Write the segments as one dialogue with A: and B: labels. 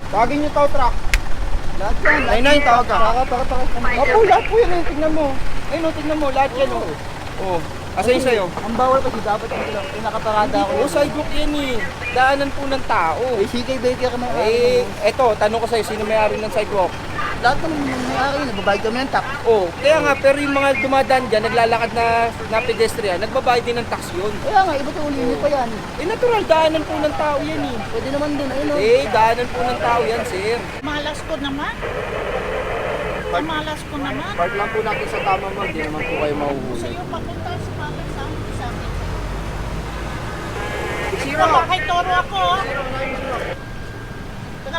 A: Tawagin nyo tow truck.
B: Lahat yan.
A: Ayun na yung tawag ka.
B: Opo,
A: Opo, lahat po yan. Tignan mo. Ayun o, tignan mo. Lahat yan o. Oo. Asa yung sa'yo?
B: Ang bawal kasi dapat yung nakaparada ako.
A: Oo, sidewalk yan eh. Daanan po ng tao.
B: Eh, sige, beke ka naman.
A: Eto, tanong ko sa'yo, sino may-ari ng sidewalk?
B: Lahat ng nangyari, nagbabayad kami ng tax.
A: Oo, kaya nga, pero yung mga dumadaan dyan, naglalakad na pedestrian, nagbabayad din ng tax yun.
B: Kaya nga, iba't uli pa yan.
A: Eh, natural, daanan po ng tao yan eh.
B: Pwede naman din, ayun o.
A: Daanan po ng tao yan, sir.
C: Malas ko naman. Malas ko naman.
A: Park lang po natin sa tama mo, hindi naman po kayo mahuhuli.
C: Sa'yo papunta sa mga sa akin.
A: Zero.
C: Bahay toro ako.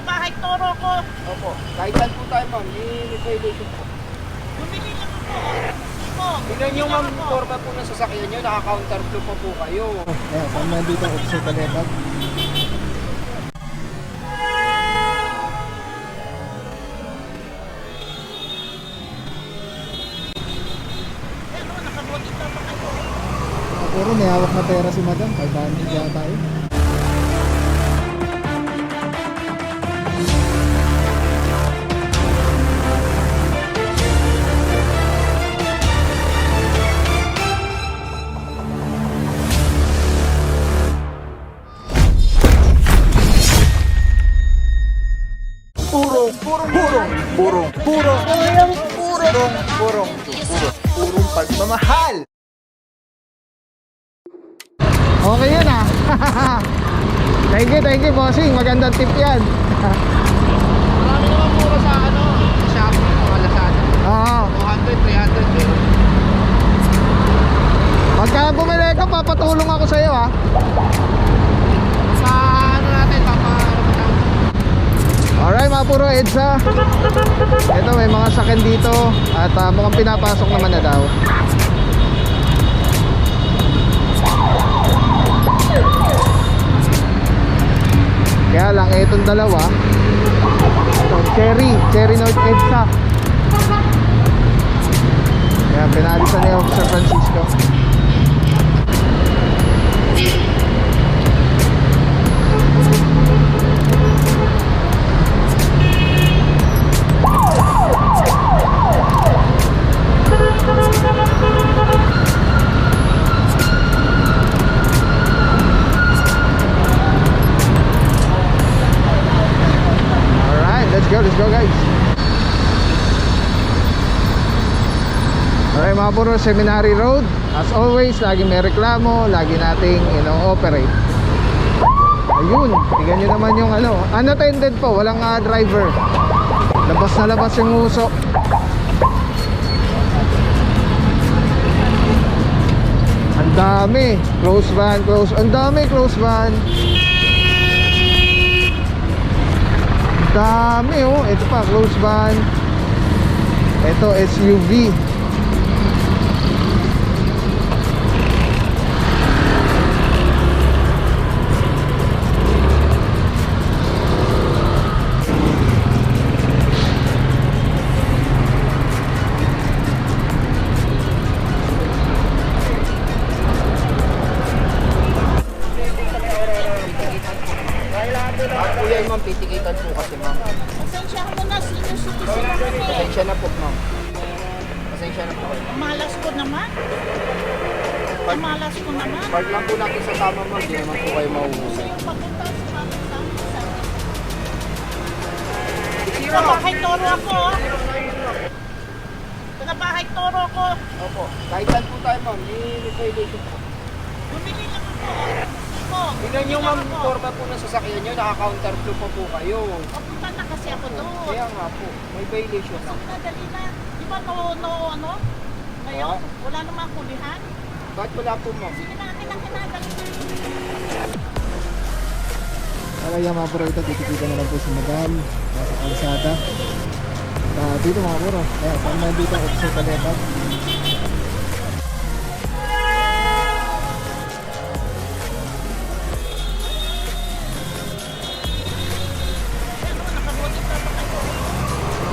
C: Bahay toro ako.
A: Opo, kahit saan po tayo ma'am, may violation po.
C: Bumili lang ako.
A: Tingnan nyo ma'am, forma po ng sasakyan nyo, naka-counterflow pa po kayo.
B: Ayan, saan nandito ako sa Taletag?
C: Pero nakabuti pa pa kayo.
B: Pero may hawak na pera si madam, 500 yata yun. Purong pagmamahal. Okay yan ah. Thank you bossing, magandang tip yan.
A: Marami naman puro sa Shopee o Lazada.
B: Oo.
A: 200, 300 din.
B: Pagka bumili ka, papatulong ako sa iyo ah.
A: Sa natin,
B: Alright mga puro EDSA. Ito may mga sakyan dito. At mukhang pinapasok naman na daw. Kaya lang itong dalawa ito, Cherry North EDSA. Kaya pinalisan ni Officer Francisco. Let's go guys. Alright mga puro, Seminary Road. As always, lagi may reklamo, lagi nating operate. Ayun, tingnan nyo naman yung unattended po, walang driver. Labas na labas yung uso. Ang dami, close van, ang dami close van. Dami oh, ito pa close van. Ito SUV.
A: Kuya ma'am, titikitan po kasi ma'am.
C: Pasensya mo na, senior citizen na kami.
A: Pasensya na po ma'am. Pasensya na po kayo.
C: Malas ko naman. Malas ko naman.
A: Park lang po natin sa tama ma'am, hindi naman po kayo mahuhuli.
C: Sa'yo papunta sa mga sa
A: Zero.
C: Bahay toro ako. Bahay toro ako.
A: Opo, kahit saan po tayo ma'am, may violation po.
C: Bumili lang ako.
A: Tingnan nyo ma'am, forma po ng sasakyan nyo, naka-counterflow pa po kayo.
C: Papunta na kasi ako doon.
A: Kaya nga po, may violation na.
C: Dali na. Di ba ano? Ngayon, wala namang kulihan.
A: Bakit wala po ma'am?
C: Sige na, akin ang kinadali.
B: Kaya mga puro ito, titikitan na lang po si madam nasa kalsada. Dito mga puro, ayan, saan nandito ako sa Taletag?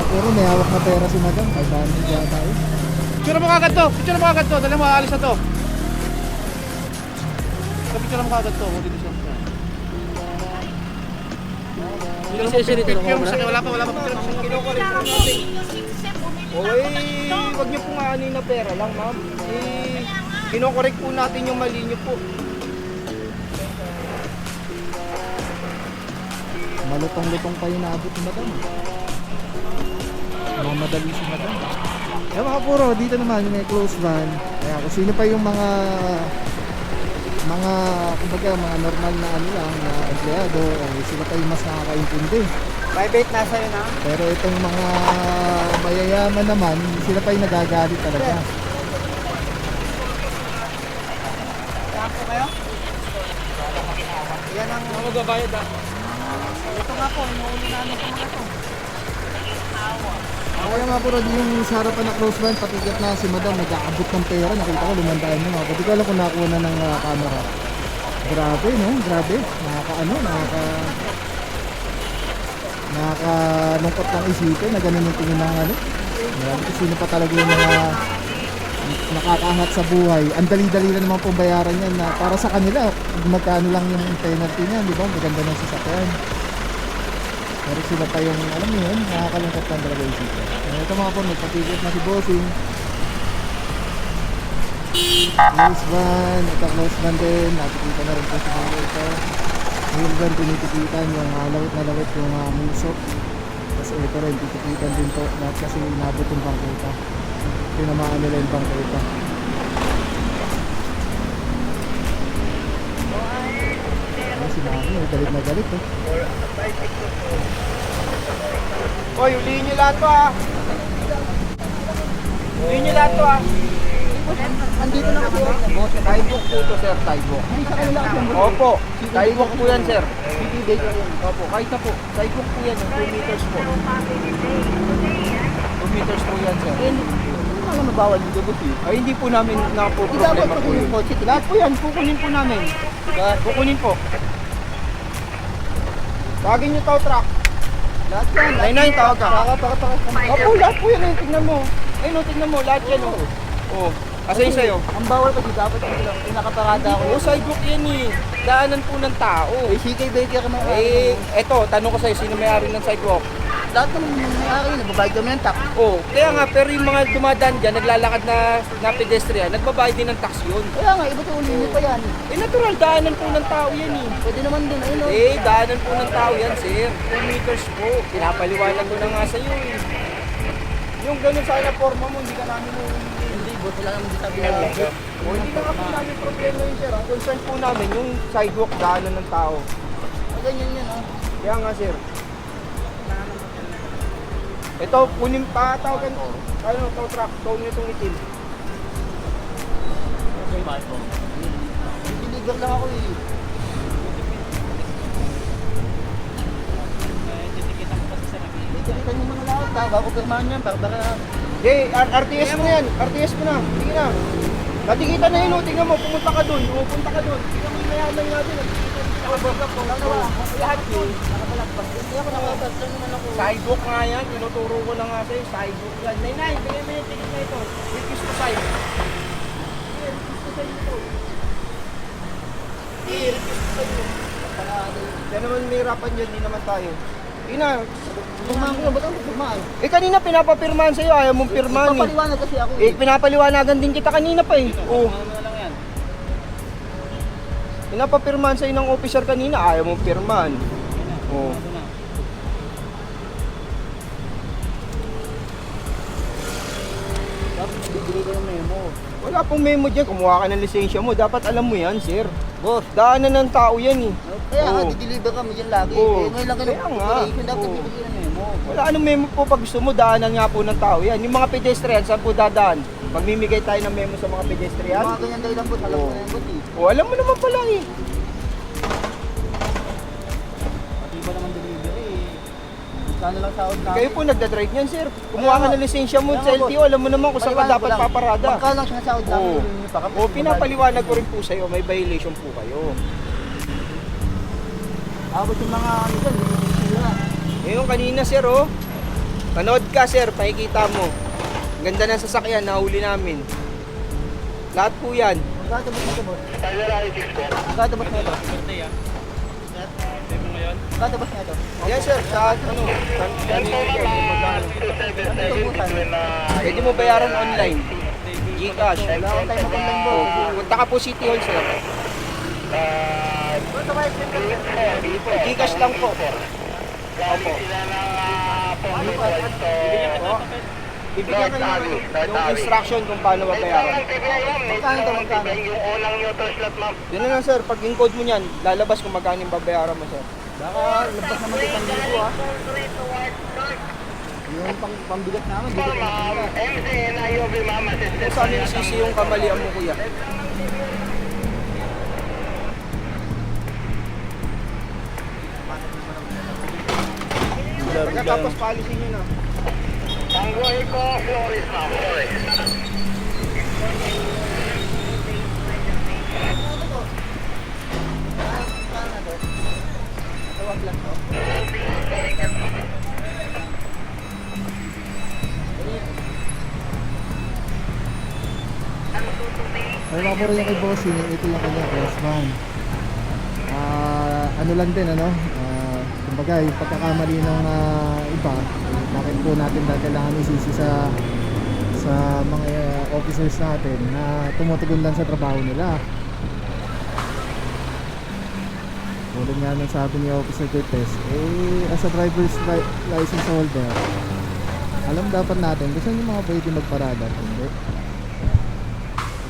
B: Pero may hawak na pera si madam, 500 yata yun.
A: Picture mo kagad to! Picture mo kagad to! Dali mo, aalis na to! Picture mo kagad to, dito siya. Lisensya nito ng
D: Yung
A: obra.
D: sakay, wala pa
A: Kinukorek po natin. Oy, wag niyo po nga ano na pera lang, ma'am. Kinokorek po natin yung mali niyo po.
B: Malutong-lutong pa yung naabot ni madam. Mamadali si madam. Eh mga puro, dito naman may close van. Kaya kung sino pa yung mga kumbaga mga normal na ano lang na empleyado, eh, sila pa yung mas nakakaintindi.
D: Private nasa yun ha?
B: Pero itong mga mayayaman naman, sila pa yung nagagalit talaga.
D: Saan po kayo? Yan ang...
A: Ano magbabayad ah?
D: Ito nga po, inuuli namin sa mga to.
B: Kaya nga po yung sa harapan na close van, patigat na si madam nag-aabot ng pera. Nakita ko, lumandaan mo. Hindi ko alam kung nakuha na ng camera. Grabe, no? Grabe. Nakakalungkot lang isipin na ganun yung tingin ng ano. Grabe, kung sino pa talaga yung mga nakakaangat sa buhay. Ang dali-dali na naman pong bayaran yan na para sa kanila, magkano lang yung penalty niyan, di ba? Maganda ng sasakyan. Pero sila pa yung, alam mo yun, nakakalungkot lang talaga isipin. Ito mga po, nagpatigit na si Bossing. Close van, ito close van din, nakikita na rin po sa mga ito. Wheel van, tinitikitan yung lawit na lawit yung musok. Tapos ito rin, titikitan din po, lahat kasi inabot yung bangkita. Tinamaan nila yung bangkita. Ay, si Mami, galit na galit eh.
A: Oy, ulihin niyo lahat to ah. Ulihin niyo lahat to ah.
D: Andito na kasi yung boss.
A: Tidewalk po to, sir. Tidewalk.
D: Ay, sa kanila kasi yung
A: Opo. Tidewalk po yan, sir.
D: bibigay ko yun.
A: Opo, kahit na po. Sidewalk po yan, 2 meters po. 2 meters po yan, sir.
D: Hindi mo alam mabawal dito boss eh.
A: Ay, hindi po namin
D: Hindi dapat
A: problema po
D: pati yung
A: yun.
D: kotse.
A: Lahat po yan, kukunin po namin. Kukunin po. Tawagin nyo tow truck.
D: Lahat yan.
A: 99, tawag ka.
D: Taka.
A: Opo, lahat po yan. Tingnan mo. Ayun, tingnan mo. Lahat yan, oh. Oh, asa yun sa'yo?
D: Ang bawal kasi dapat yung lang. Yung nakaparada ako.
A: Oo, sidewalk yan eh. Daanan po ng tao.
D: Eh, CK Baker ka mga.
A: Eto, tanong ko sa'yo, sino may-ari ng sidewalk?
D: Lahat ng may-ari, nagbabayad kami ng tax.
A: Oh, kaya nga, pero yung mga dumadaan dyan, naglalakad na pedestrian, nagbabayad din ng tax yun.
D: Kaya nga, iba ito ulit pa yan.
A: Eh, natural, daanan po ng tao yan eh.
D: Pwede naman din, ayun o.
A: Eh, daanan po ng tao yan, sir. 2 meters po. Pinapaliwanag ko na nga sa'yo eh. Yung ganun sana forma mo, hindi ka namin
D: Hindi, boss, wala naman din sabi na.
A: O, hindi na nga po namin problema yun, sir. Ang concern po namin, yung sidewalk, daanan ng tao.
D: Ganyan yan, oh.
A: Kaya nga, sir. Ito, kunin pa, tawagan ko. Ano, tow truck, tow nyo itong itim.
D: Deliver lang ako eh. Titikitan yung mga lahat, bago pirmahan yan, baka
A: Jay, RTS mo na yan. RTS mo na. Sige na. Natikita na yun, oh. Tingnan mo, pumunta ka dun. Oh, punta ka dun. Tingnan mo yung mayaman nga dun. Lahat yun.
D: Hindi ako nakatas lang naman ako.
A: Sidewalk nga yan. Tinuturo ko na nga sa'yo. Sidewalk yan. Nay, bigay mo yung ticket na ito. Request ko sa'yo. Request ko sa'yo ito. Request ko sa'yo. Kaya naman may hirapan yun. Hindi naman tayo. Ina,
D: Pirmahan ko, ba't ako pirmahan?
A: kanina pinapapirmahan sa'yo. Ayaw mong pirmahan eh.
D: Papaliwanag kasi ako
A: Pinapaliwanagan din kita kanina pa eh. Oo. Pinapapirmahan sa'yo ng officer kanina, ayaw mong pirmahan. Oo.
D: Dapat bibigay ko ng memo.
A: Wala pong memo dyan, kumuha ka ng lisensya mo. Dapat alam mo yan, sir.
D: Boss,
A: Daanan ng tao yan eh.
D: kaya nga,
A: Oo.
D: dideliver kami dyan lagi.
A: Oo.
D: Eh, ngayon lang kayo
A: Kaya nga.
D: nag-operation, dapat
A: Oo.
D: bibigay ng memo.
A: Wala anong memo po pag gusto mo, daanan nga po ng tao yan. Yung mga pedestrian, saan po dadaan? Magmimigay tayo ng memo sa mga pedestrian?
D: Yung mga ganyan dahilan po, alam ko na yung boss eh.
A: O, alam mo naman pala eh.
D: Pati ba naman delivery eh. Sana lang sahod namin.
A: Kayo po nagdadrive niyan, sir. Kumuha ka ng lisensya mo
D: Kaya
A: sa
D: nga, boss.
A: LTO, alam mo naman kung saan ka
D: Paliwanag
A: dapat
D: ko lang.
A: paparada.
D: Pagka lang siya sahod namin,
A: Oo.
D: yun yung pakap.
A: O, pinapaliwanag ko rin po sa'yo, may violation po kayo.
D: Abot yung mga ano dyan, yung sila.
A: Ngayon kanina, sir, oh. Panood ka, sir, makikita mo. Ang ganda ng sasakyan, nahuli namin. Lahat po yan.
D: Magkano ba ito, boss? Magkano ba ito? Magkano ba siya ito?
A: Yan sir, sa ano, magkano? Pwede mo bayaran online. Gcash.
D: Wala akong time mag-online bro.
A: Punta ka po City Hall sir. Gcash lang po. Opo. Bibigyan ka yung instruction kung paano mabayaran.
D: Magkano ito? Magkano?
A: Yun na lang sir, pag encode mo niyan, lalabas kung magkano yung babayaran mo sir.
D: Baka labas naman ito 1,000 ah. Yung pambigat namin, dito ko
A: Kung saan yung sisi yung kamalian mo kuya. Pagkatapos policy nyo na.
D: Tawag lang to.
B: Ay, mapuro yung kay Bossing, ito yung kanya, cross van. Ano lang din, ano? Kumbaga, yung pagkakamali ng iba, bakit po natin kailangan isisi sa mga officers natin na tumutugon lang sa trabaho nila. Tulad nga nung sabi ni Officer Cortez, as a driver's license holder, alam dapat natin kung saan yung mga pwede magparada, hindi.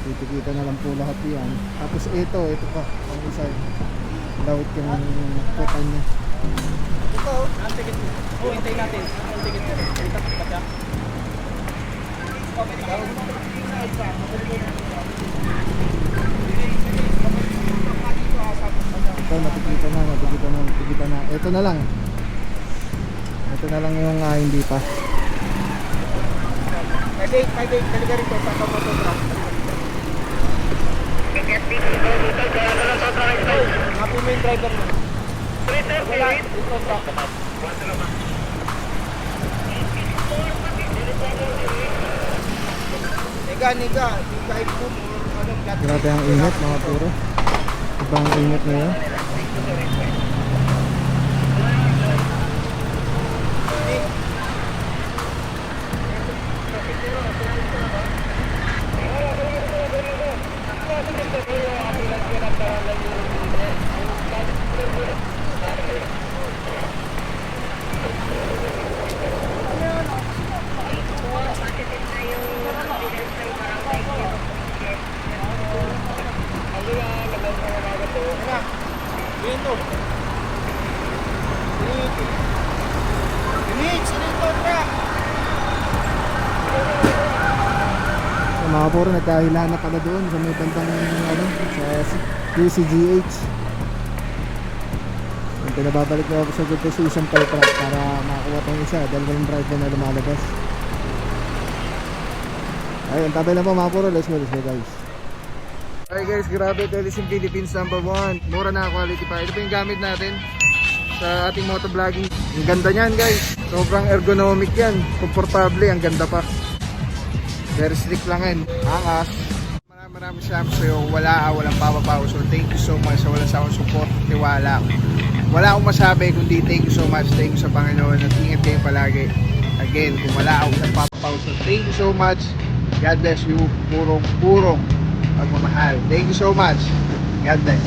B: Kita na lang po lahat yan. Tapos ito pa, ang isa, lawit yung putan niya.
D: Ito, ang ticket mo. Oh, hintayin natin. Ang ticket mo. Ito, kapya.
B: Ito, nakikita na. Ito na lang. Ito na lang yung hindi pa.
A: Kaya talaga rito, sa mototrack. Happy mo yung driver mo. Wala, ito truck. Niga, kahit po, anong flat.
B: Grabe ang init mga puro. Ibang init na yun.
A: Dito. Limits, ito truck.
B: Mga puro, nagkahila na pala doon sa may bandang sa QCGH. Yung pinababalik na ako sa good sa isang tow truck para makakuha tong isa dahil walang driver na lumalabas. Ayun, tabay lang po mga puro. Let's go guys. Alright guys, grabe, Telesim Philippines #1. Mura na quality pa. Ito po yung gamit natin sa ating motovlogging. Ang ganda niyan guys. Sobrang ergonomic yan. Komportable, ang ganda pa. Very slick lang yan. Angas. Maraming salamat sa'yo. Walang papapaw. So thank you so much sa walang sa akong support. Tiwala. Wala akong masabi kundi thank you so much. Thank you sa Panginoon at ingat kayo palagi. Again, kung wala akong papapaw. So thank you so much. God bless you. Purong pagmamahal. Thank you so much. God bless.